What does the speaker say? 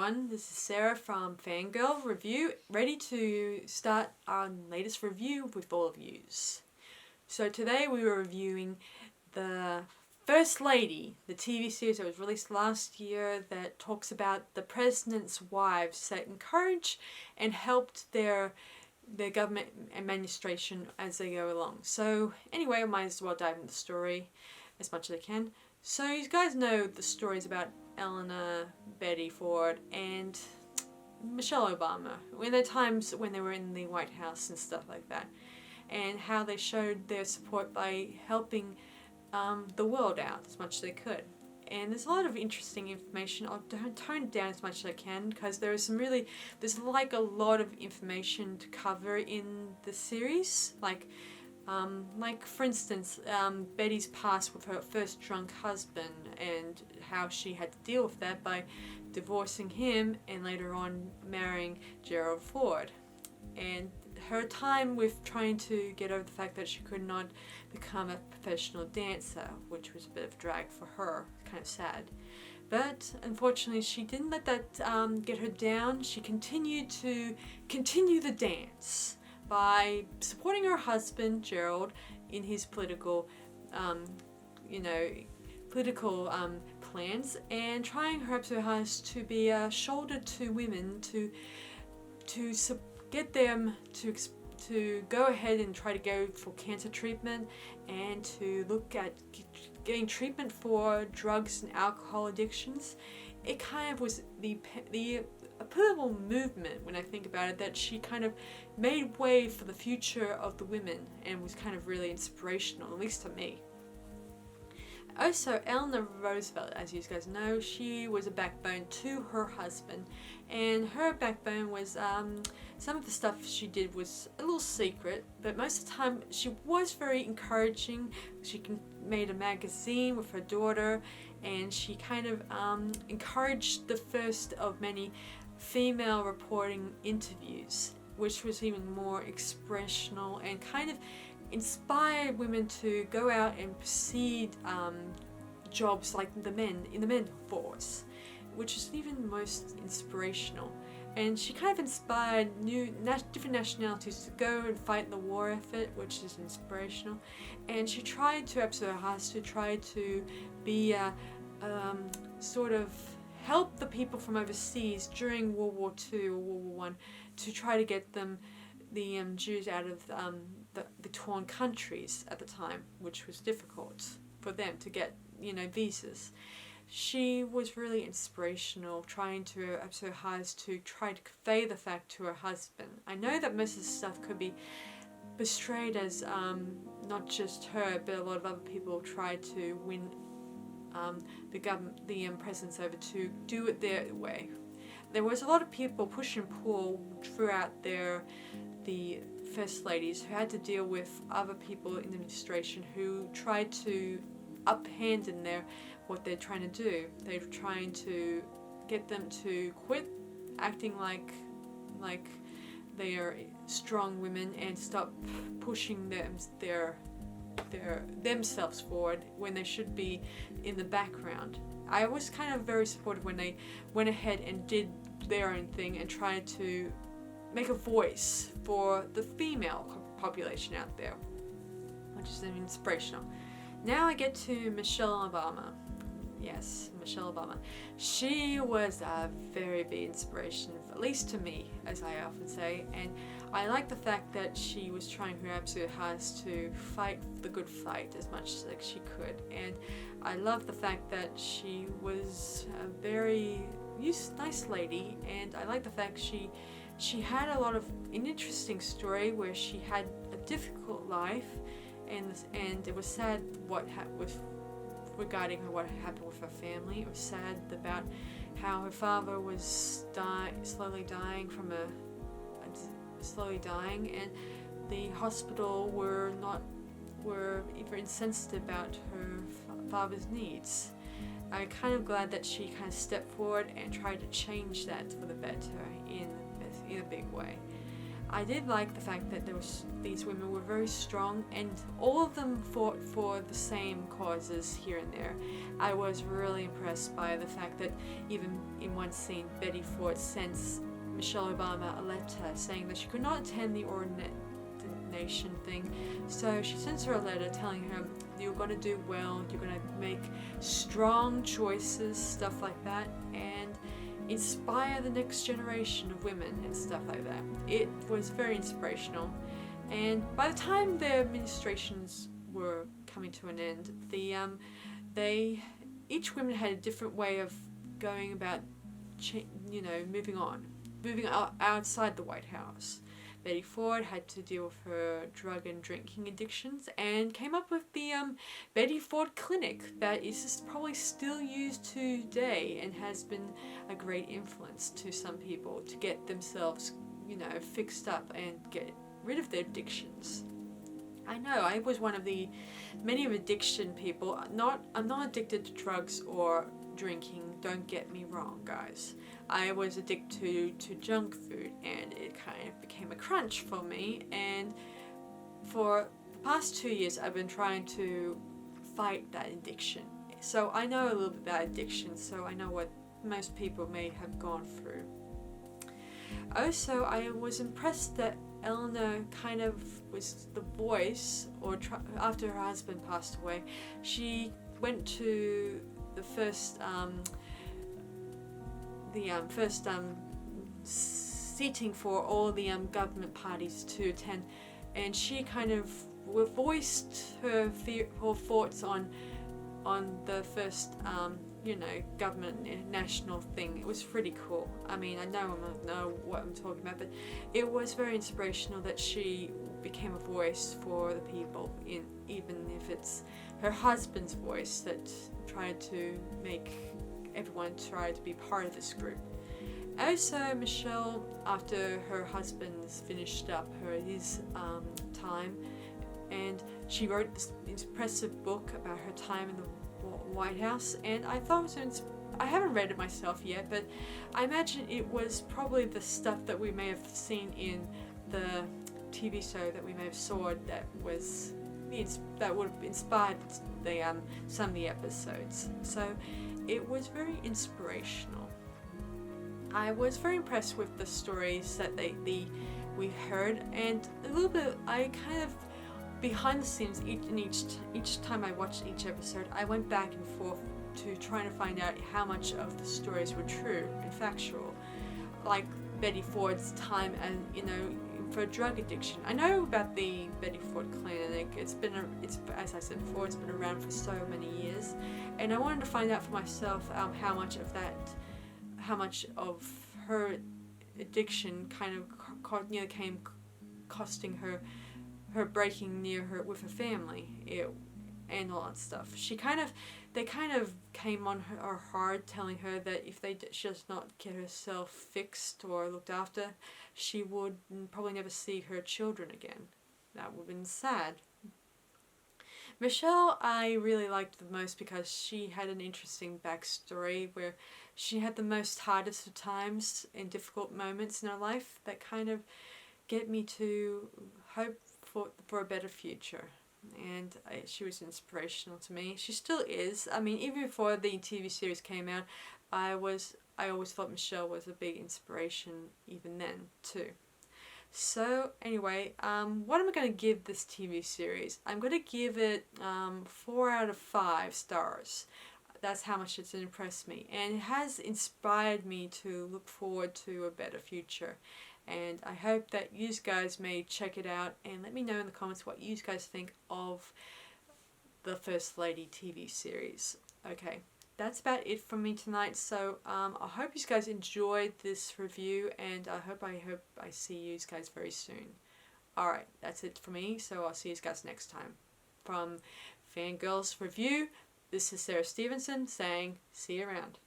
everyone, this is Sarah from FanGirl Review, ready to start our latest review with all of yous. So today we were reviewing the First Lady, the TV series that was released last year that talks about the president's wives that encourage and helped their government administration as they go along. So anyway, I might as well dive into the story as much as I can. So you guys know the stories about Eleanor, Betty Ford, and Michelle Obama, in their times when they were in the White House and stuff like that, and how they showed their support by helping the world out as much as they could. And there's a lot of interesting information. I'll tone it down as much as I can because there's like a lot of information to cover in the series, like for instance, Betty's past with her first drunk husband and how she had to deal with that by divorcing him and later on marrying Gerald Ford. And her time with trying to get over the fact that she could not become a professional dancer, which was a bit of a drag for her, kind of sad. But unfortunately she didn't let that get her down. She continued to continue the dance by supporting her husband Gerald in his political plans, and trying her absolute hardest to be a shoulder to women to get them to go ahead and try to go for cancer treatment and to look at getting treatment for drugs and alcohol addictions. It kind of was a political movement, when I think about it, that she kind of made way for the future of the women and was kind of really inspirational, at least to me. Also, Eleanor Roosevelt, as you guys know, she was a backbone to her husband, and her backbone was some of the stuff she did was a little secret, but most of the time she was very encouraging. She made a magazine with her daughter, and she kind of encouraged the first of many female reporting interviews, which was even more expressional and kind of inspired women to go out and pursue jobs like the men force, which is even most inspirational. And she kind of inspired different nationalities to go and fight in the war effort, which is inspirational. And she tried to absolute her hardest to try to be sort of help the people from overseas during World War II or World War I to try to get them, the Jews, out of the torn countries at the time, which was difficult for them to get, visas. She was really inspirational, trying to absolute her hardest to try to convey the fact to her husband. I know that most of the stuff could be portrayed as not just her, but a lot of other people tried to win the presidents over to do it their way. There was a lot of people push and pull throughout the first ladies who had to deal with other people in the administration who tried to uphand in what they're trying to do. They're trying to get them to quit acting like they are strong women and stop pushing themselves forward when they should be in the background. I was kind of very supportive when they went ahead and did their own thing and tried to make a voice for the female population out there, which is inspirational. Now I get to Michelle Obama. Yes, Michelle Obama. She was a very big inspiration, at least to me, as I often say, and I like the fact that she was trying her absolute hardest to fight the good fight as much as she could, and I love the fact that she was a very nice lady, and I like the fact she had a lot of an interesting story where she had a difficult life, and it was sad regarding what happened with her family. It was sad about how her father was slowly dying, and the hospital were either insensitive about her father's needs. I'm kind of glad that she kind of stepped forward and tried to change that for the better in a big way. I did like the fact that these women were very strong, and all of them fought for the same causes here and there. I was really impressed by the fact that even in one scene, Betty Ford sends Michelle Obama a letter saying that she could not attend the ordination thing, so she sends her a letter telling her, you're going to do well, you're going to make strong choices, stuff like that, and inspire the next generation of women and stuff like that. It was very inspirational, and by the time their administrations were coming to an end, each woman had a different way of going about, moving outside the White House. Betty Ford had to deal with her drug and drinking addictions and came up with the Betty Ford Clinic that is probably still used today and has been a great influence to some people to get themselves, fixed up and get rid of their addictions. I know, I was one of the many of addiction people. I'm not addicted to drugs or drinking, don't get me wrong, guys. I was addicted to junk food, and it kind of became a crunch for me, and for the past 2 years I've been trying to fight that addiction. So I know a little bit about addiction, so I know what most people may have gone through. Also, I was impressed that Eleanor kind of was the voice, after her husband passed away, she went to the first seating for all the government parties to attend, and she kind of voiced her thoughts on the first government national thing. It was pretty cool. I mean, I don't know what I'm talking about, but it was very inspirational that she became a voice for the people, even if it's her husband's voice that tried to make everyone try to be part of this group. Also, Michelle, after her husband's finished up his time, and she wrote this impressive book about her time in the White House, and I thought it was I haven't read it myself yet, but I imagine it was probably the stuff that we may have seen in the TV show that we may have saw that would have inspired some of the episodes. So it was very inspirational. I was very impressed with the stories that we heard, and a little bit I kind of behind the scenes each time I watched each episode, I went back and forth to trying to find out how much of the stories were true and factual, like Betty Ford's time and for drug addiction. I know about the Betty Ford Clinic. It's as I said before, it's been around for so many years, and I wanted to find out for myself how much of her addiction kind of came costing her breaking near her with her family and all that stuff. They kind of came on her hard, telling her that if she does not get herself fixed or looked after, she would probably never see her children again. That would have been sad. Michelle I really liked the most because she had an interesting backstory where she had the most hardest of times and difficult moments in her life that kind of get me to hope for a better future. And she was inspirational to me. She still is. I mean, even before the TV series came out, I always thought Michelle was a big inspiration even then too. So anyway, what am I going to give this TV series? I'm going to give it 4 out of 5 stars. That's how much it's impressed me, and it has inspired me to look forward to a better future. And I hope that you guys may check it out and let me know in the comments what you guys think of the First Lady TV series. Okay, that's about it from me tonight. So I hope you guys enjoyed this review, and I hope I see you guys very soon. Alright, that's it for me. So I'll see you guys next time. From FanGirl's Review, this is Sarah Stephenson saying, see you around.